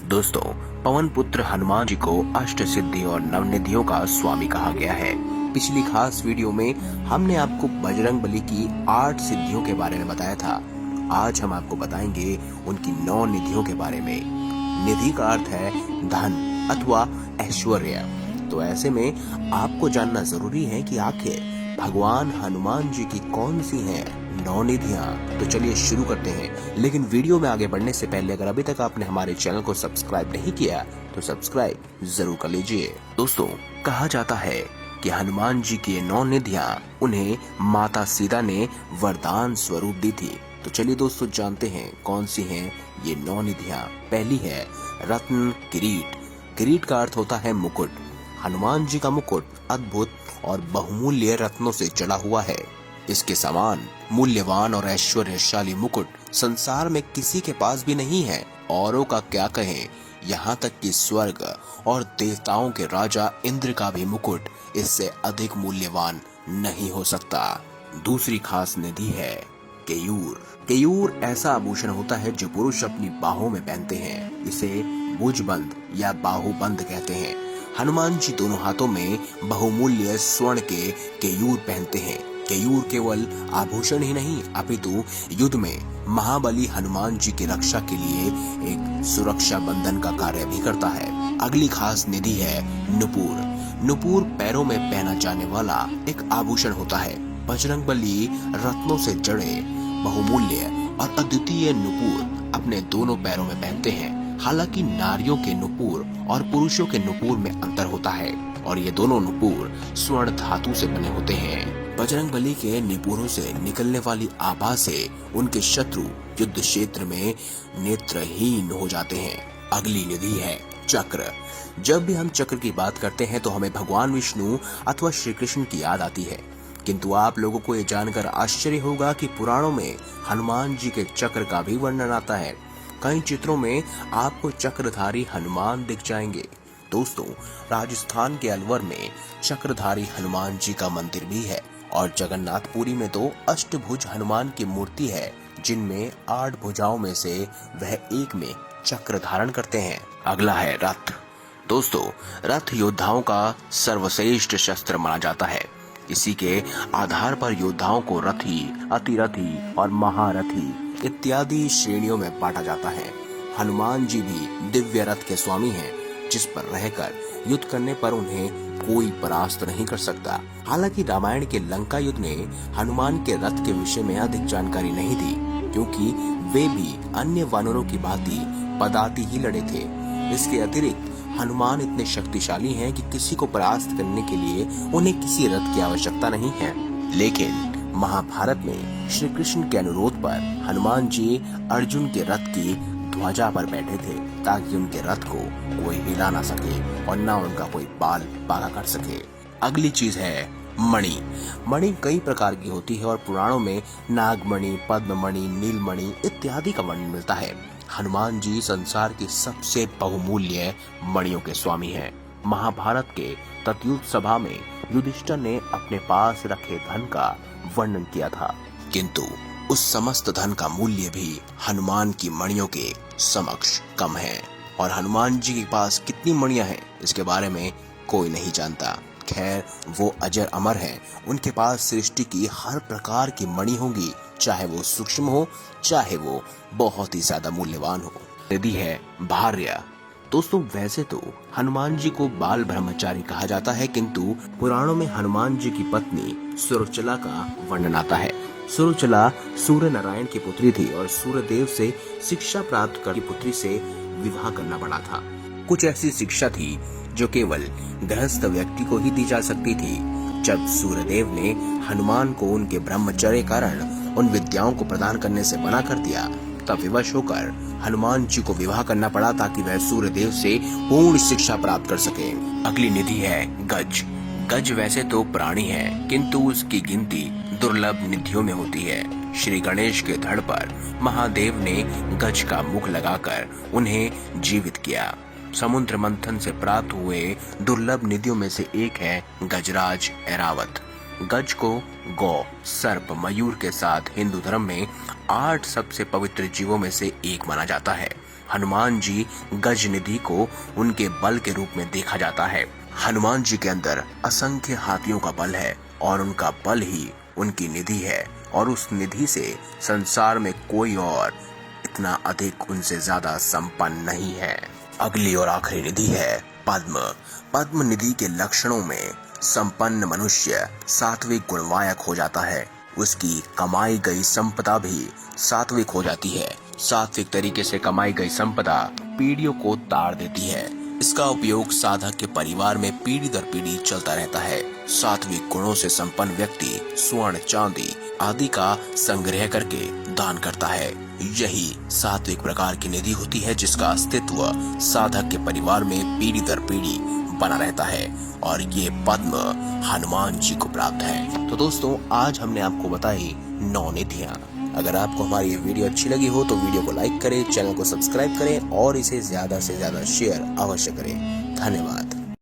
दोस्तों, पवन पुत्र हनुमान जी को अष्ट सिद्धि और नवनिधियों का स्वामी कहा गया है। पिछली खास वीडियो में हमने आपको बजरंग बली की 8 सिद्धियों के बारे में बताया था। आज हम आपको बताएंगे उनकी 9 निधियों के बारे में। निधि का अर्थ है धन अथवा ऐश्वर्य। तो ऐसे में आपको जानना जरूरी है कि आखिर भगवान हनुमान जी की कौन सी हैं 9 निधियां। तो चलिए शुरू करते हैं। लेकिन वीडियो में आगे बढ़ने से पहले अगर अभी तक आपने हमारे चैनल को सब्सक्राइब नहीं किया तो सब्सक्राइब जरूर कर लीजिए। दोस्तों, कहा जाता है कि हनुमान जी की 9 निधियां उन्हें माता सीता ने वरदान स्वरूप दी थी। तो चलिए दोस्तों जानते हैं कौन सी हैं ये 9 निधियां। पहली है रत्न किरीट। किरीट का अर्थ होता है मुकुट। हनुमान जी का मुकुट अद्भुत और बहुमूल्य रत्नों से जड़ा हुआ है। इसके समान मूल्यवान और ऐश्वर्यशाली मुकुट संसार में किसी के पास भी नहीं है। औरों का क्या कहें, यहाँ तक कि स्वर्ग और देवताओं के राजा इंद्र का भी मुकुट इससे अधिक मूल्यवान नहीं हो सकता। दूसरी खास निधि है केयूर। केयूर ऐसा आभूषण होता है जो पुरुष अपनी बाहों में पहनते हैं। इसे भुजबंद या बाहुबंद कहते हैं। हनुमान जी दोनों हाथों में बहुमूल्य स्वर्ण के केयूर पहनते हैं। केयूर केवल आभूषण ही नहीं अपितु युद्ध में महाबली हनुमान जी की रक्षा के लिए एक सुरक्षा बंधन का कार्य भी करता है। अगली खास निधि है नुपुर। नुपुर पैरों में पहना जाने वाला एक आभूषण होता है। बजरंग बली रत्नों से जड़े बहुमूल्य और अद्वितीय नुपुर अपने दोनों पैरों में पहनते हैं। हालांकि नारियों के नुपुर और पुरुषों के नुपुर में अंतर होता है और ये दोनों नुपुर स्वर्ण धातु से बने होते हैं। बजरंग बली के नुपुरों से निकलने वाली आभा से उनके शत्रु युद्ध क्षेत्र में नेत्रहीन हो जाते हैं। अगली निधि है चक्र। जब भी हम चक्र की बात करते हैं तो हमें भगवान विष्णु अथवा श्री कृष्ण की याद आती है। किंतु आप लोगों को ये जानकर आश्चर्य होगा कि पुराणों में हनुमान जी के चक्र का भी वर्णन आता है। कई चित्रों में आपको चक्रधारी हनुमान दिख जाएंगे। दोस्तों, राजस्थान के अलवर में चक्रधारी हनुमान जी का मंदिर भी है और जगन्नाथपुरी में तो अष्टभुज हनुमान की मूर्ति है जिनमें 8 भुजाओं में से वह एक में चक्र धारण करते हैं। अगला है रथ। दोस्तों, रथ योद्धाओं का सर्वश्रेष्ठ शस्त्र माना जाता है। इसी के आधार पर योद्धाओं को रथी, अतिरथी और महारथी इत्यादि श्रेणियों में बांटा जाता है। हनुमान जी भी दिव्य रथ के स्वामी हैं, जिस पर रहकर युद्ध करने पर उन्हें कोई परास्त नहीं कर सकता। हालांकि रामायण के लंका युद्ध ने हनुमान के रथ के विषय में अधिक जानकारी नहीं दी, क्योंकि वे भी अन्य वानरों की भांति पदाति ही लड़े थे। इसके अतिरिक्त हनुमान इतने शक्तिशाली हैं कि किसी को परास्त करने के लिए उन्हें किसी रथ की आवश्यकता नहीं है। लेकिन महाभारत में श्री कृष्ण के अनुरोध पर हनुमान जी अर्जुन के रथ की ध्वजा पर बैठे थे ताकि उनके रथ को कोई हिला ना सके और ना उनका कोई बाल बागा कर सके। अगली चीज है मणि। मणि कई प्रकार की होती है और पुराणों में नागमणि, पद्ममणि, नीलमणि इत्यादि का वर्णन मिलता है। हनुमान जी संसार की सबसे बहुमूल्य मणियों के स्वामी हैं। महाभारत के तत्युत सभा में युधिष्ठिर ने अपने पास रखे धन का वर्णन किया था, किंतु उस समस्त धन का मूल्य भी हनुमान की मणियों के समक्ष कम है। और हनुमान जी के पास कितनी मणियां हैं इसके बारे में कोई नहीं जानता। खैर, वो अजर अमर हैं। उनके पास सृष्टि की हर प्रकार की मणि होंगी, चाहे वो सूक्ष्म हो चाहे वो बहुत ही ज्यादा मूल्यवान हो। यदि है भार्या। दोस्तों, वैसे तो हनुमान जी को बाल ब्रह्मचारी कहा जाता है, किंतु पुराणों में हनुमान जी की पत्नी सुरुचला का वर्णन आता है। सुरुचला सूर्य नारायण की पुत्री थी और सूर्यदेव से शिक्षा प्राप्त कर पुत्री से विवाह करना पड़ा था। कुछ ऐसी शिक्षा थी जो केवल गृहस्थ व्यक्ति को ही दी जा सकती थी। जब सूर्यदेव ने हनुमान को उनके ब्रह्मचर्य कारण उन विद्याओं को प्रदान करने से मना कर दिया, तब विवश होकर हनुमान जी को विवाह करना पड़ा ताकि वह सूर्यदेव से पूर्ण शिक्षा प्राप्त कर सके। अगली निधि है गज। गज वैसे तो प्राणी है, किंतु उसकी गिनती दुर्लभ निधियों में होती है। श्री गणेश के धड़ पर महादेव ने गज का मुख लगाकर उन्हें जीवित किया। समुद्र मंथन से प्राप्त हुए दुर्लभ निधियों में से एक है गजराज ऐरावत। गज को गौ, सर्प, मयूर के साथ हिंदू धर्म में 8 सबसे पवित्र जीवों में से एक माना जाता है। हनुमान जी गज निधि को उनके बल के रूप में देखा जाता है। हनुमान जी के अंदर असंख्य हाथियों का बल है और उनका बल ही उनकी निधि है और उस निधि से संसार में कोई और इतना अधिक उनसे ज्यादा संपन्न नहीं है। अगली और आखिरी निधि है पद्म। पद्म निधि के लक्षणों में संपन्न मनुष्य सात्विक गुणवायक हो जाता है। उसकी कमाई गई संपदा भी सात्विक हो जाती है। सात्विक तरीके से कमाई गई संपदा पीढ़ियों को तार देती है। इसका उपयोग साधक के परिवार में पीढ़ी दर पीढ़ी चलता रहता है। सात्विक गुणों से संपन्न व्यक्ति स्वर्ण, चांदी आदि का संग्रह करके दान करता है। यही सात्विक प्रकार की निधि होती है जिसका अस्तित्व साधक के परिवार में पीढ़ी दर पीढ़ी बना रहता है और ये पद्म हनुमान जी को प्राप्त है। तो दोस्तों, आज हमने आपको बताई 9 निधियां। अगर आपको हमारी ये वीडियो अच्छी लगी हो तो वीडियो को लाइक करें, चैनल को सब्सक्राइब करें और इसे ज्यादा से ज्यादा शेयर अवश्य करें। धन्यवाद।